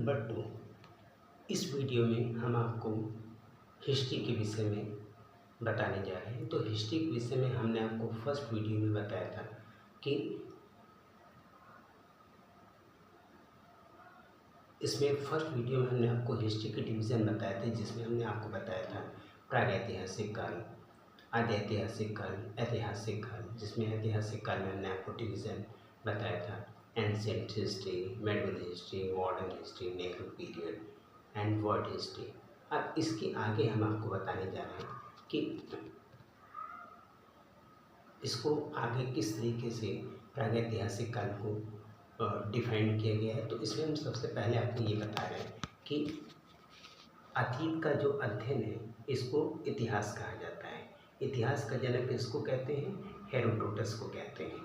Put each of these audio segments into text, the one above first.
Number 2। इस video में हम आपको हिस्ट्री के विषय में बताने जा रहे हैं। तो हिस्ट्री के विषय में हमने आपको फर्स्ट वीडियो में बताया था कि इसमें फर्स्ट वीडियो में हमने आपको हिस्ट्री के डिवीज़न बताए थे, जिसमें हमने आपको बताया था प्रागैतिहासिक काल, आदि ऐतिहासिक काल, ऐतिहासिक काल, जिसमें ऐतिहासिक काल में हमने आपको डिवीज़न बताया था ancient history, medieval history, modern history, Nehru period and world history. अब इसके आगे हम आपको बताने जा रहे हैं कि इसको आगे किस तरीके से प्रागैतिहासिक काल को डिफाइन किया गया है। तो इसमें हम सबसे पहले आपको ये बता रहे हैं कि अतीत का जो अध्ययन है इसको इतिहास कहा जाता है। इतिहास का जनक इसको कहते हैं, हेरोडोटस को कहते हैं।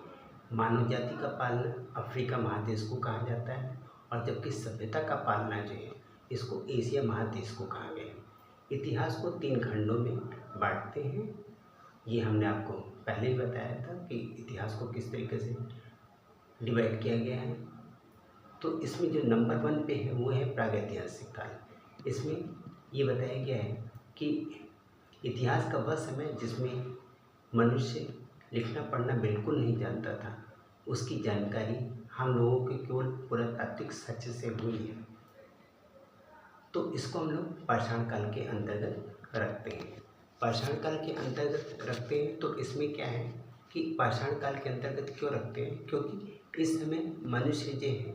मानव जाति का पालना अफ्रीका महादेश को कहा जाता है, और जबकि सभ्यता का पालना जो है इसको एशिया महादेश को कहा गया है। इतिहास को 3 खंडों में बांटते हैं। ये हमने आपको पहले ही बताया था कि इतिहास को किस तरीके से डिवाइड किया गया है। तो इसमें जो नंबर 1 पे है वो है प्रागैतिहासिक काल। इसमें ये बताया गया है कि इतिहास का वह समय जिसमें मनुष्य लिखना पढ़ना बिल्कुल नहीं जानता था, उसकी जानकारी हम लोगों के केवल पुरातात्विक साक्ष्य से हुई है। तो इसको हम लोग पाषाण काल के अंतर्गत रखते हैं। पाषाण काल के अंतर्गत रखते हैं तो इसमें क्या है कि पाषाण काल के अंतर्गत क्यों रखते हैं, क्योंकि इस समय मनुष्य जो है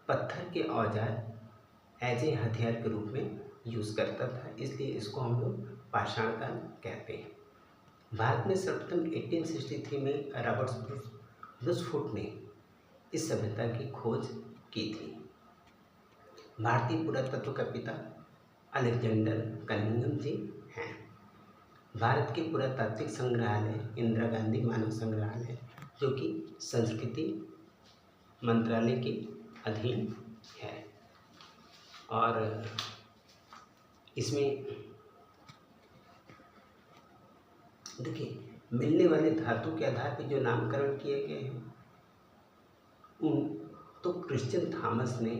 पत्थर के औजार एज ए हथियार के रूप में यूज़ करता था, इसलिए इसको हम लोग पाषाण काल कहते हैं। भारत में सर्वप्रथम 1863 में रॉबर्ट ब्रूस फुट ने इस सभ्यता की खोज की थी। भारतीय पुरातत्व का पिता अलेक्जेंडर कनिंघम जी हैं। भारत के पुरातात्विक संग्रहालय इंदिरा गांधी मानव संग्रहालय, जो कि संस्कृति मंत्रालय के अधीन है, और इसमें देखिए मिलने वाले धातु के आधार पर जो नामकरण किए गए हैं तो क्रिश्चियन थॉमस ने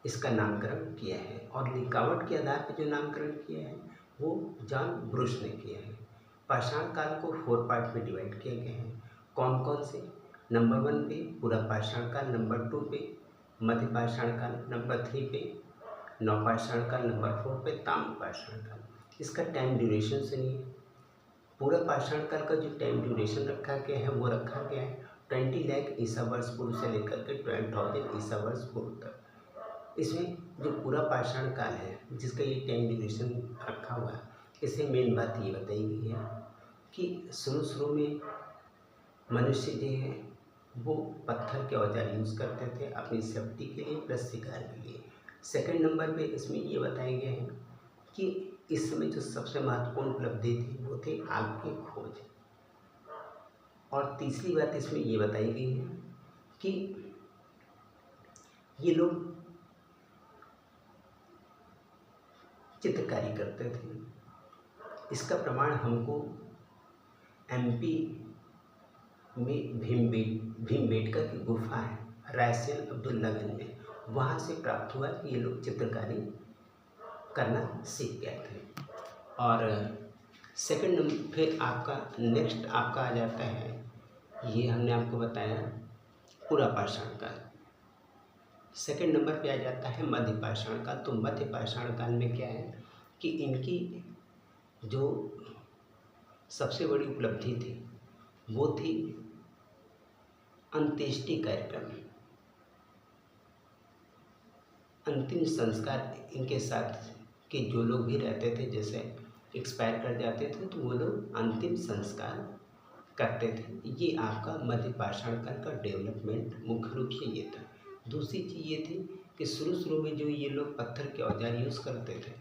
इसका नामकरण किया है, और लिखावट के आधार पर जो नामकरण किया है वो जॉन ब्रूस ने किया है। पाषाण काल को 4 पार्ट में डिवाइड किए गए हैं। कौन कौन से? नंबर 1 पे पूरा पाषाण काल, नंबर 2 पे मध्य पाषाण काल, नंबर 3 पे नवपाषाण काल, नंबर 4 पे ताम्र पाषाण काल। इसका टाइम ड्यूरेशन सुनिए। पूरा पाषाण काल का जो टाइम ड्यूरेशन रखा गया है वो रखा गया है 20 लाख ईसा वर्ष पूर्व से लेकर के 12,000 ईसा वर्ष पूर्व तक। इसमें जो पूरा पाषाण काल है जिसका ये टाइम ड्यूरेशन रखा हुआ है, इसमें मेन बात ये बताई गई है कि शुरू में मनुष्य जो है वो पत्थर के औजार यूज़ करते थे अपनी सेफ्टी के लिए प्लस शिकार के लिए। सेकंड नंबर पे इसमें ये बताया गया है कि इस समय जो सबसे महत्वपूर्ण उपलब्धि थी वो थी आग की खोज। और तीसरी बात इसमें ये बताई गई है कि ये लोग चित्रकारी करते थे। इसका प्रमाण हमको एमपी में भीमबेटका की गुफा है रायसेन अब्दुल्लागंज में, वहाँ से प्राप्त हुआ कि ये लोग चित्रकारी करना सीख गए थे। और सेकंड नंबर फिर आपका नेक्स्ट आपका आ जाता है, ये हमने आपको बताया पूरा पाषाण काल। सेकंड नंबर पे आ जाता है मध्य पाषाण काल। तो मध्य पाषाण काल में क्या है कि इनकी जो सबसे बड़ी उपलब्धि थी वो थी अंत्येष्टि कार्यक्रम, अंतिम संस्कार। इनके साथ के जो लोग भी रहते थे जैसे एक्सपायर कर जाते थे तो वो लोग अंतिम संस्कार करते थे। ये आपका मध्य पाषाण काल का डेवलपमेंट मुख्य रूप से ये था। दूसरी चीज़ ये थी कि शुरू में जो ये लोग पत्थर के औजार यूज़ करते थे,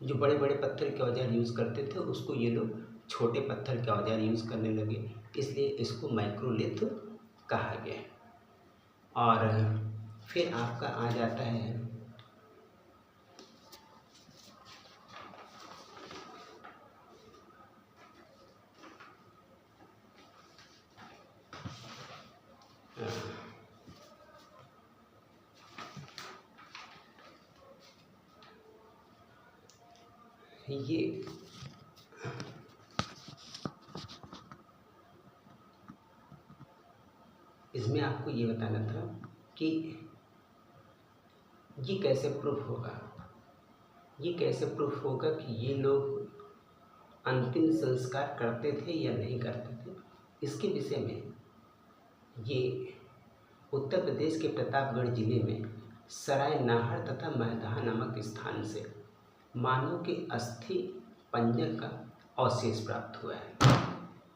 जो बड़े बड़े पत्थर के औजार यूज़ करते थे उसको ये लोग छोटे पत्थर के औजार यूज़ करने लगे, इसलिए इसको माइक्रोलिथ कहा गया। और फिर आपका आ जाता है ये इसमें आपको ये बताना था कि ये कैसे प्रूफ होगा, ये कैसे प्रूफ होगा कि ये लोग अंतिम संस्कार करते थे या नहीं करते थे। इसके विषय में ये उत्तर प्रदेश के प्रतापगढ़ जिले में सराय नाहर तथा महदहा नामक स्थान से मानव के अस्थि पंजर का अवशेष प्राप्त हुआ है।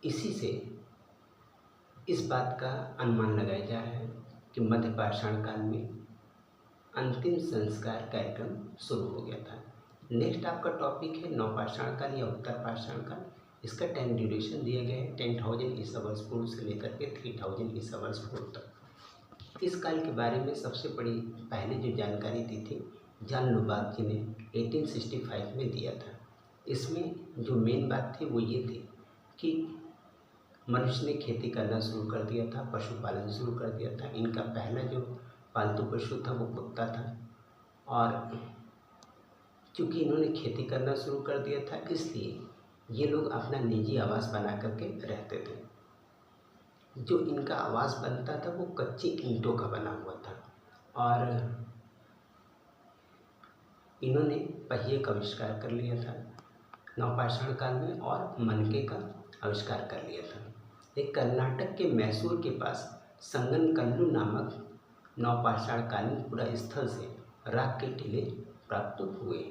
इसी से इस बात का अनुमान लगाया जा रहा है कि मध्य पाषाण काल में अंतिम संस्कार कार्यक्रम शुरू हो गया था। नेक्स्ट आपका टॉपिक है नवपाषाण काल या उत्तर पाषाण काल। इसका टाइम ड्यूरेशन दिया गया है 10,000 ईसा वर्ष पूर्व से लेकर के 3,000 ईसा वर्ष पूर्व तक। इस काल के बारे में सबसे बड़ी पहले जो जानकारी दी थी जॉन लुबाक जी ने 1865 में दिया था। इसमें जो मेन बात थी वो ये थी कि मनुष्य ने खेती करना शुरू कर दिया था, पशुपालन शुरू कर दिया था। इनका पहला जो पालतू पशु था वो कुत्ता था, और चूँकि इन्होंने खेती करना शुरू कर दिया था इसलिए ये लोग अपना निजी आवास बना करके रहते थे। जो इनका आवास बनता था वो कच्ची ईंटों का बना हुआ था, और इन्होंने पहिए का आविष्कार कर लिया था नवपाषाण काल में, और मनके का आविष्कार कर लिया था। एक कर्नाटक के मैसूर के पास संगनकल्लू नामक नवपाषाण कालीन पुरा स्थल से राख के टीले प्राप्त हुए,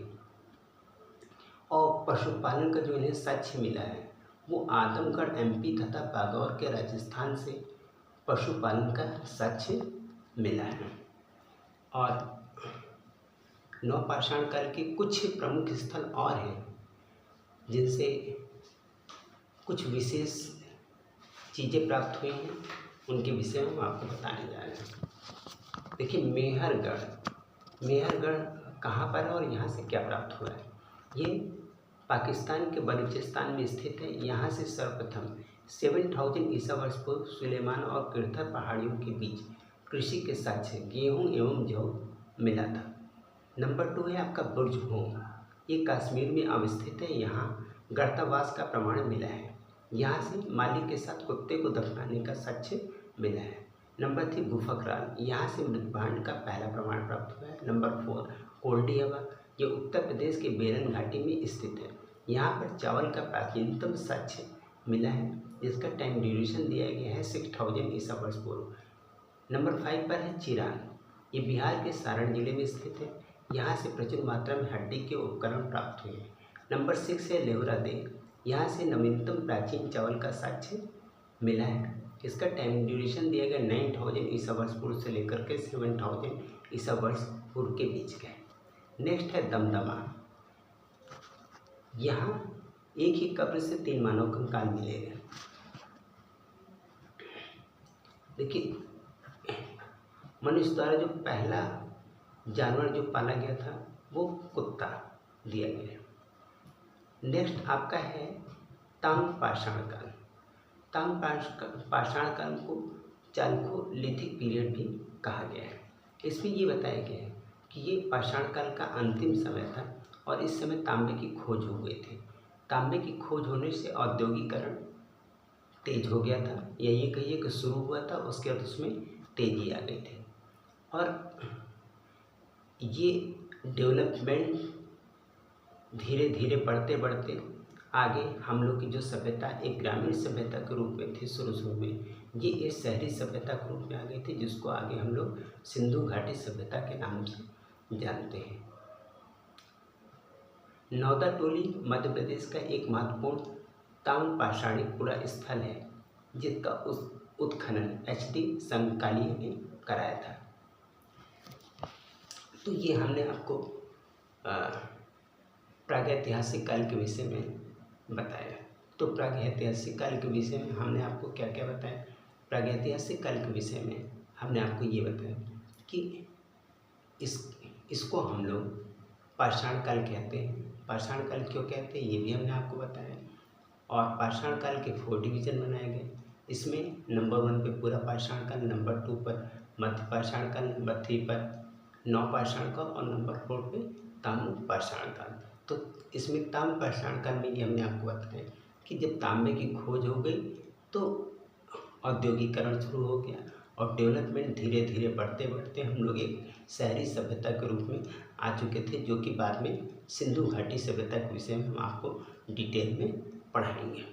और पशुपालन का जो इन्हें साक्ष्य मिला है वो आजमगढ़ एमपी तथा बागौर के राजस्थान से पशुपालन का साक्ष्य मिला है। और नवपाषाण काल के कुछ प्रमुख स्थल और हैं जिनसे कुछ विशेष चीज़ें प्राप्त हुई हैं, उनके विषय में हम आपको बताने जा रहे हैं। देखिए मेहरगढ़ कहाँ पर है और यहाँ से क्या प्राप्त हुआ है। ये पाकिस्तान के बलूचिस्तान में स्थित है। यहाँ से सर्वप्रथम 7,000 ईसा वर्ष पूर्व सुलेमान और किरथर पहाड़ियों के बीच कृषि के साक्ष्य गेहूँ एवं जौ मिला था। नंबर 2 है आपका बुर्ज होम, ये कश्मीर में अवस्थित है। यहाँ गर्तावास का प्रमाण मिला है। यहाँ से मालिक के साथ कुत्ते को दफनाने का साक्ष्य मिला है। नंबर 3 गुफकराल, यहाँ से मृतभांड का पहला प्रमाण प्राप्त हुआ है। नंबर 4 कोल्डियावा, ये उत्तर प्रदेश के बेरन घाटी में स्थित है। यहाँ पर चावल का प्राचीनतम साक्ष्य मिला है, जिसका टाइम ड्यूरेशन दिया गया है 6,000 ईसा वर्ष पूर्व। नंबर 5 पर है चिरान, ये बिहार के सारण जिले में स्थित है। यहाँ से प्रचुर मात्रा में हड्डी के उपकरण प्राप्त हुए हैं। नंबर 6 है लेवरा दे, यहाँ से नवीनतम प्राचीन चावल का साक्ष्य मिला है। इसका टाइम ड्यूरेशन दिया गया 9,000 ईसा वर्ष पूर्व से लेकर के 7,000 ईसा वर्ष पूर्व के बीच का है। नेक्स्ट है दमदमा, यहाँ एक ही कब्र से 3 मानव कंकाल मिलेगा। देखिए मनुष्य द्वारा जो पहला जानवर जो पाला गया था वो कुत्ता दिया गया। नेक्स्ट आपका है ताम्र पाषाण काल। ताम्र पाषाण काल को चालकोलिथिक पीरियड भी कहा गया है। इसमें ये बताया गया है कि ये पाषाण काल का अंतिम समय था और इस समय तांबे की खोज हो गई थी। तांबे की खोज होने से औद्योगिकरण तेज हो गया था, या ये कहिए कि शुरू हुआ था, उसके बाद उसमें तेजी आ गई थी। और ये डेवलपमेंट धीरे धीरे बढ़ते बढ़ते आगे हम लोग की जो सभ्यता एक ग्रामीण सभ्यता के रूप में थी शुरू में, ये एक शहरी सभ्यता के रूप में आ गई थी, जिसको आगे हम लोग सिंधु घाटी सभ्यता के नाम से जानते हैं। नौदा टोली मध्य प्रदेश का एक महत्वपूर्ण ताम्र पाषाणिक पुरा स्थल है, जिसका उत्खनन HD संकालीय ने कराया था। तो ये हमने आपको प्रागैतिहासिक काल के विषय में बताया। तो प्रागैतिहासिक काल के विषय में हमने आपको क्या क्या बताया। प्रागैतिहासिक काल के विषय में हमने आपको ये बताया कि इसको हम लोग पाषाण काल कहते हैं। पाषाण काल क्यों कहते हैं ये भी हमने आपको बताया। और पाषाण काल के 4 डिवीज़न बनाए गए। इसमें नंबर 1 पे पूरा पाषाण काल, नंबर 2 पर मध्य पाषाण काल, नंबर 3 पर नवपाषाण काल और नंबर 4 पे ताम्र पाषाण काल। तो इसमें ताम्र पाषाण काल में ये हमने आपको बताया कि जब तांबे की खोज हो गई तो औद्योगिकरण शुरू हो गया और डेवलपमेंट धीरे धीरे बढ़ते बढ़ते हम लोग एक शहरी सभ्यता के रूप में आ चुके थे, जो कि बाद में सिंधु घाटी सभ्यता के विषय में हम आपको डिटेल में पढ़ाएंगे।